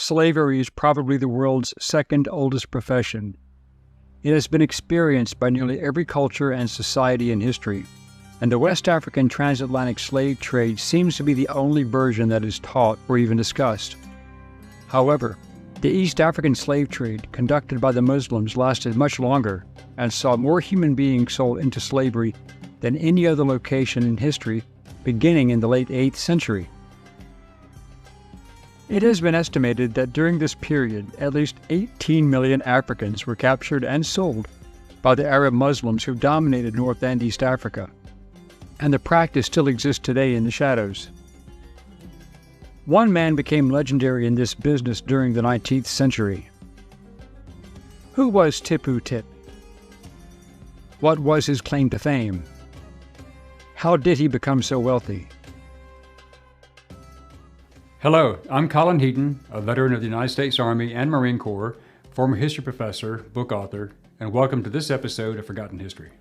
slavery is probably the world's second oldest profession. It has been experienced by nearly every culture and society in history, and the West African transatlantic slave trade seems to be the only version that is taught or even discussed. However, the East African slave trade conducted by the Muslims lasted much longer and saw more human beings sold into slavery than any other location in history, beginning in the late 8th century. It has been estimated that during this period, at least 18 million Africans were captured and sold by the Arab Muslims who dominated North and East Africa, and the practice still exists today in the shadows. One man became legendary in this business during the 19th century. Who was Tipu Tip? What was his claim to fame? How did he become so wealthy? Hello, I'm Colin Heaton, a veteran of the United States Army and Marine Corps, former history professor, book author, and welcome to this episode of Forgotten History.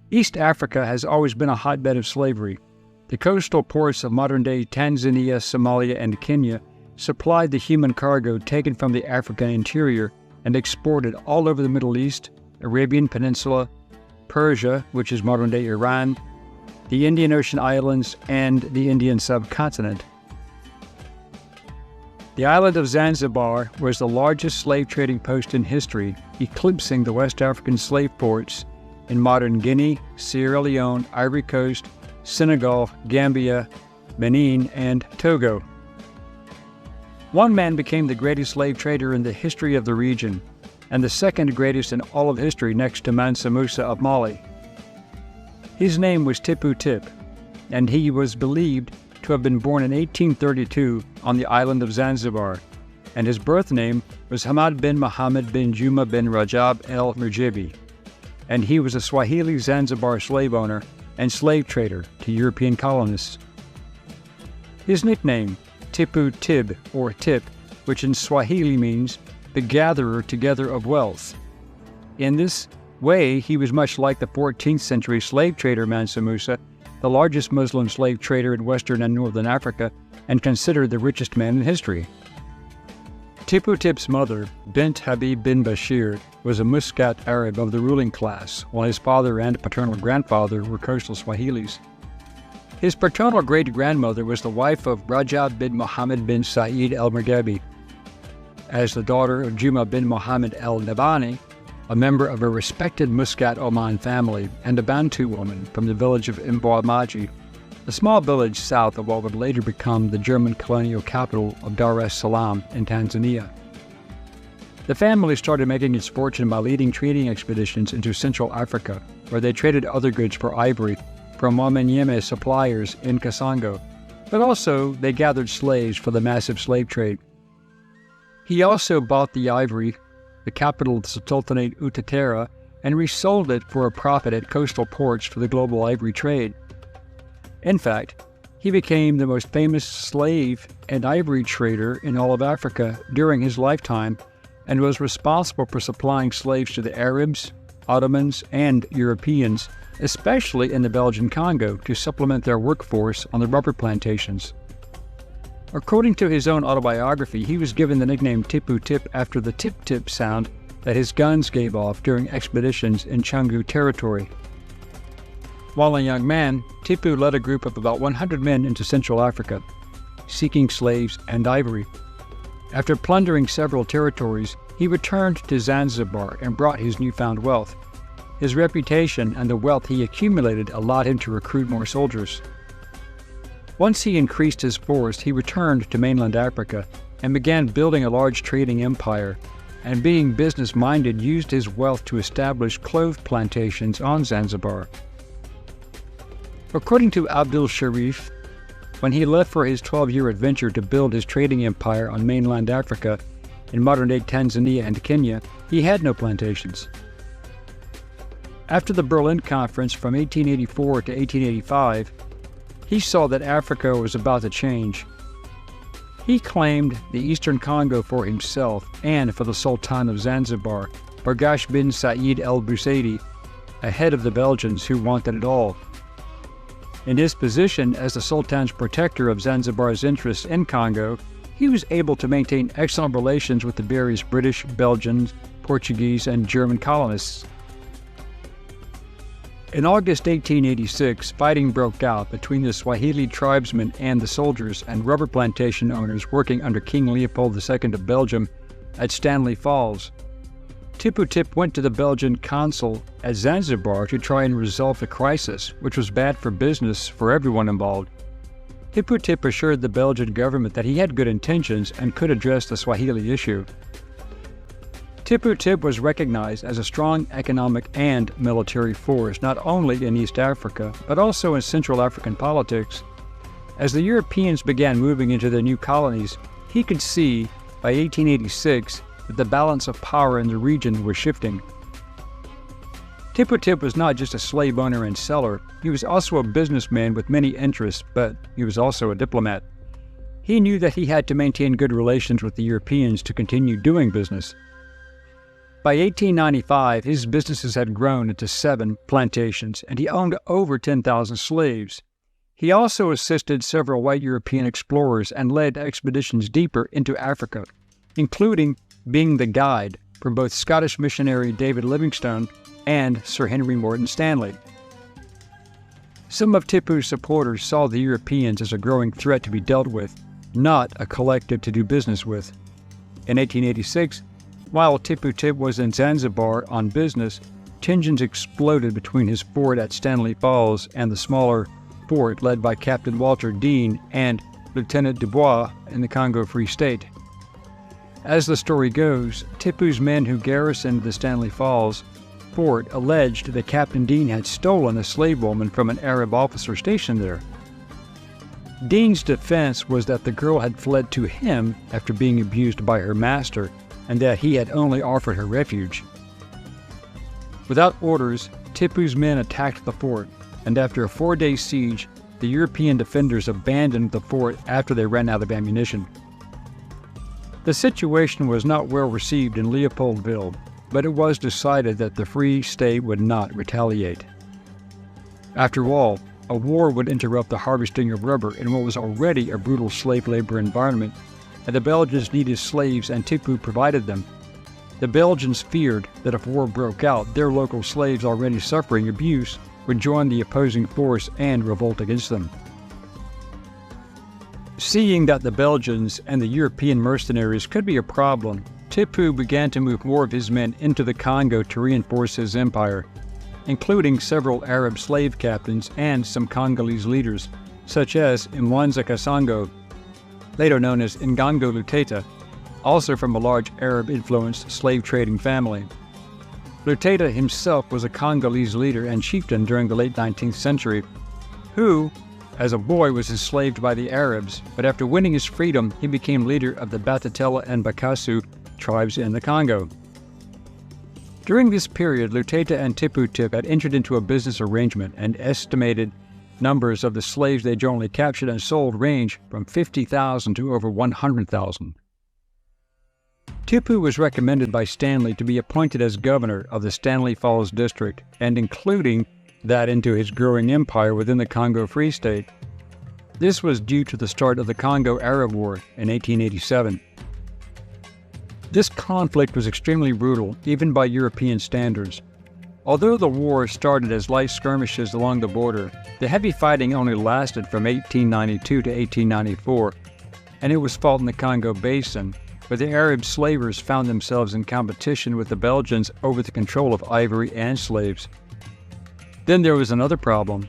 East Africa has always been a hotbed of slavery. The coastal ports of modern-day Tanzania, Somalia, and Kenya supplied the human cargo taken from the African interior and exported all over the Middle East, Arabian Peninsula, Persia, which is modern-day Iran, the Indian Ocean islands, and the Indian subcontinent. The island of Zanzibar was the largest slave trading post in history, eclipsing the West African slave ports in modern Guinea, Sierra Leone, Ivory Coast, Senegal, Gambia, Benin, and Togo. One man became the greatest slave trader in the history of the region, and the second greatest in all of history next to Mansa Musa of Mali. His name was Tipu Tip, and he was believed to have been born in 1832 on the island of Zanzibar, and his birth name was Hamad bin Muhammad bin Juma bin Rajab el Murjibi, and he was a Swahili Zanzibar slave owner and slave trader to European colonists. His nickname, Tipu Tib or Tip, which in Swahili means the gatherer together of wealth. In this way, he was much like the 14th century slave trader Mansa Musa, the largest Muslim slave trader in Western and Northern Africa, and considered the richest man in history. Tipu Tip's mother, Bint Habib bin Bashir, was a Muscat Arab of the ruling class, while his father and paternal grandfather were coastal Swahilis. His paternal great-grandmother was the wife of Rajab bin Muhammad bin Said el-Murgabi. As the daughter of Juma bin Muhammad el-Nabani, a member of a respected Muscat Oman family, and a Bantu woman from the village of Mbwamaji, a small village south of what would later become the German colonial capital of Dar es Salaam in Tanzania. The family started making its fortune by leading trading expeditions into Central Africa, where they traded other goods for ivory from Wamanyema suppliers in Kasango, but also they gathered slaves for the massive slave trade. He also bought the ivory, the capital of the Sultanate Utatera, and resold it for a profit at coastal ports for the global ivory trade. In fact, he became the most famous slave and ivory trader in all of Africa during his lifetime and was responsible for supplying slaves to the Arabs, Ottomans, and Europeans, especially in the Belgian Congo, to supplement their workforce on the rubber plantations. According to his own autobiography, he was given the nickname Tipu Tip after the tip-tip sound that his guns gave off during expeditions in Changu territory. While a young man, Tipu led a group of about 100 men into Central Africa, seeking slaves and ivory. After plundering several territories, he returned to Zanzibar and brought his newfound wealth. His reputation and the wealth he accumulated allowed him to recruit more soldiers. Once he increased his force, he returned to mainland Africa and began building a large trading empire, and being business-minded, used his wealth to establish clove plantations on Zanzibar. According to Abdul Sharif, when he left for his 12-year adventure to build his trading empire on mainland Africa, in modern-day Tanzania and Kenya, he had no plantations. After the Berlin Conference from 1884 to 1885, He saw that Africa was about to change. He claimed the Eastern Congo for himself and for the Sultan of Zanzibar, Bargash bin Said El Busaidi, ahead of the Belgians who wanted it all. In his position as the Sultan's protector of Zanzibar's interests in Congo, he was able to maintain excellent relations with the various British, Belgian, Portuguese, and German colonists. In August 1886, fighting broke out between the Swahili tribesmen and the soldiers and rubber plantation owners working under King Leopold II of Belgium at Stanley Falls. Tipu Tip went to the Belgian consul at Zanzibar to try and resolve the crisis, which was bad for business for everyone involved. Tipu Tip assured the Belgian government that he had good intentions and could address the Swahili issue. Tipu Tip was recognized as a strong economic and military force not only in East Africa, but also in Central African politics. As the Europeans began moving into their new colonies, he could see, by 1886, that the balance of power in the region was shifting. Tipu Tip was not just a slave owner and seller, he was also a businessman with many interests, but he was also a diplomat. He knew that he had to maintain good relations with the Europeans to continue doing business. By 1895, his businesses had grown into 7 plantations, and he owned over 10,000 slaves. He also assisted several white European explorers and led expeditions deeper into Africa, including being the guide for both Scottish missionary David Livingstone and Sir Henry Morton Stanley. Some of Tipu's supporters saw the Europeans as a growing threat to be dealt with, not a collective to do business with. In 1886, while Tipu Tip was in Zanzibar on business, tensions exploded between his fort at Stanley Falls and the smaller fort led by Captain Walter Dean and Lieutenant Dubois in the Congo Free State. As the story goes, Tipu's men who garrisoned the Stanley Falls fort alleged that Captain Dean had stolen a slave woman from an Arab officer stationed there. Dean's defense was that the girl had fled to him after being abused by her master, and that he had only offered her refuge. Without orders, Tipu's men attacked the fort, and after a 4-day siege, the European defenders abandoned the fort after they ran out of ammunition. The situation was not well received in Leopoldville, but it was decided that the Free State would not retaliate. After all, a war would interrupt the harvesting of rubber in what was already a brutal slave labor environment, and the Belgians needed slaves and Tipu provided them. The Belgians feared that if war broke out, their local slaves already suffering abuse would join the opposing force and revolt against them. Seeing that the Belgians and the European mercenaries could be a problem, Tipu began to move more of his men into the Congo to reinforce his empire, including several Arab slave captains and some Congolese leaders, such as Mwanza Kasongo, later known as Ngango Luteta, also from a large Arab-influenced slave-trading family. Luteta himself was a Congolese leader and chieftain during the late 19th century, who, as a boy, was enslaved by the Arabs, but after winning his freedom, he became leader of the Batatela and Bakasu tribes in the Congo. During this period, Luteta and Tipu Tip had entered into a business arrangement, and estimated numbers of the slaves they jointly captured and sold range from 50,000 to over 100,000. Tipu was recommended by Stanley to be appointed as governor of the Stanley Falls district, and including that into his growing empire within the Congo Free State. This was due to the start of the Congo-Arab War in 1887. This conflict was extremely brutal, even by European standards. Although the war started as light skirmishes along the border, the heavy fighting only lasted from 1892 to 1894, and it was fought in the Congo Basin, where the Arab slavers found themselves in competition with the Belgians over the control of ivory and slaves. Then there was another problem.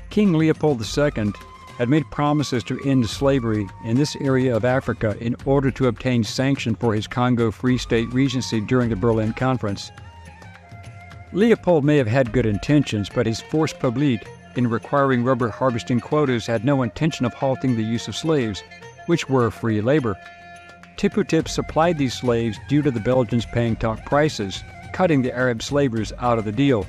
King Leopold II had made promises to end slavery in this area of Africa in order to obtain sanction for his Congo Free State Regency during the Berlin Conference. Leopold may have had good intentions, but his force publique in requiring rubber harvesting quotas had no intention of halting the use of slaves, which were free labor. Tipu Tip supplied these slaves due to the Belgians paying top prices, cutting the Arab slavers out of the deal.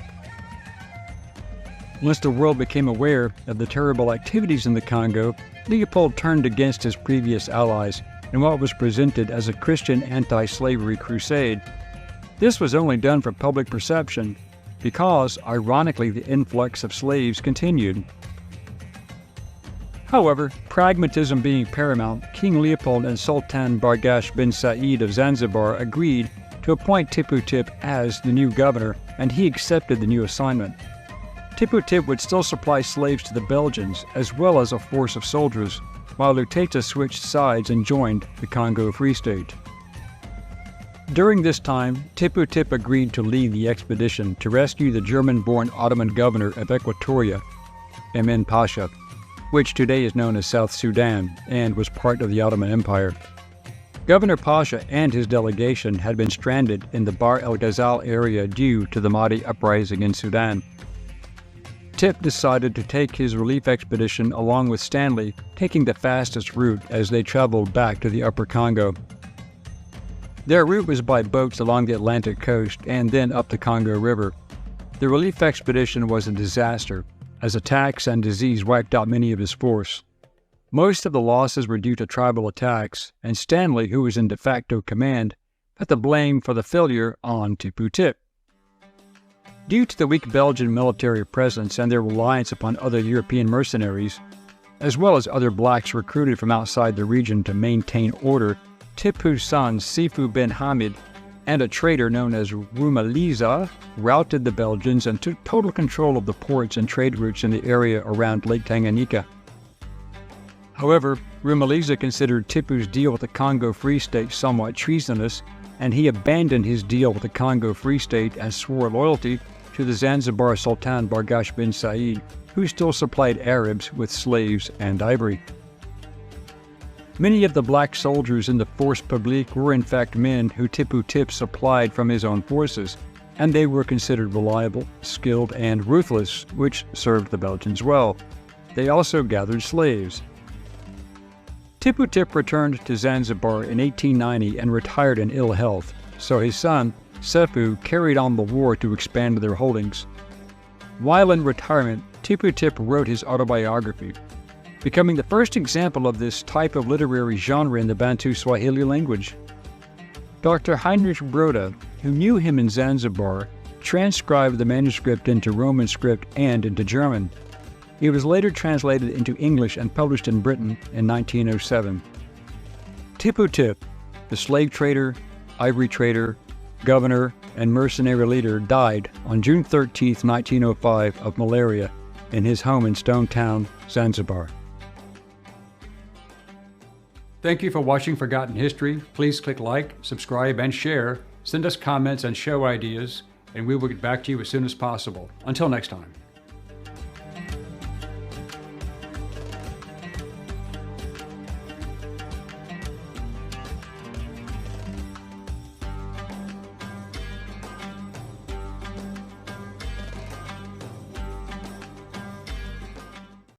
Once the world became aware of the terrible activities in the Congo, Leopold turned against his previous allies in what was presented as a Christian anti-slavery crusade. This was only done for public perception because, ironically, the influx of slaves continued. However, pragmatism being paramount, King Leopold and Sultan Bargash bin Said of Zanzibar agreed to appoint Tipu Tip as the new governor, and he accepted the new assignment. Tipu Tip would still supply slaves to the Belgians, as well as a force of soldiers, while Luteta switched sides and joined the Congo Free State. During this time, Tipu Tip agreed to lead the expedition to rescue the German-born Ottoman governor of Equatoria, Emin Pasha, which today is known as South Sudan and was part of the Ottoman Empire. Governor Pasha and his delegation had been stranded in the Bahr el Ghazal area due to the Mahdi uprising in Sudan. Tip decided to take his relief expedition along with Stanley, taking the fastest route as they traveled back to the Upper Congo. Their route was by boats along the Atlantic coast and then up the Congo River. The relief expedition was a disaster, as attacks and disease wiped out many of his force. Most of the losses were due to tribal attacks, and Stanley, who was in de facto command, put the blame for the failure on Tipu Tip. Due to the weak Belgian military presence and their reliance upon other European mercenaries, as well as other blacks recruited from outside the region to maintain order, Tipu's son Sifu bin Hamid and a trader known as Rumaliza routed the Belgians and took total control of the ports and trade routes in the area around Lake Tanganyika. However, Rumaliza considered Tipu's deal with the Congo Free State somewhat treasonous, and he abandoned his deal with the Congo Free State and swore loyalty to the Zanzibar Sultan Bargash bin Said, who still supplied Arabs with slaves and ivory. Many of the black soldiers in the Force Publique were in fact men who Tipu Tip supplied from his own forces, and they were considered reliable, skilled, and ruthless, which served the Belgians well. They also gathered slaves. Tipu Tip returned to Zanzibar in 1890 and retired in ill health, so his son, Sefu, carried on the war to expand their holdings. While in retirement, Tipu Tip wrote his autobiography, becoming the first example of this type of literary genre in the Bantu Swahili language. Dr. Heinrich Broda, who knew him in Zanzibar, transcribed the manuscript into Roman script and into German. It was later translated into English and published in Britain in 1907. Tipu Tip, the slave trader, ivory trader, governor, and mercenary leader, died on June 13, 1905 of malaria in his home in Stone Town, Zanzibar. Thank you for watching Forgotten History. Please click like, subscribe, and share. Send us comments and show ideas, and we will get back to you as soon as possible. Until next time.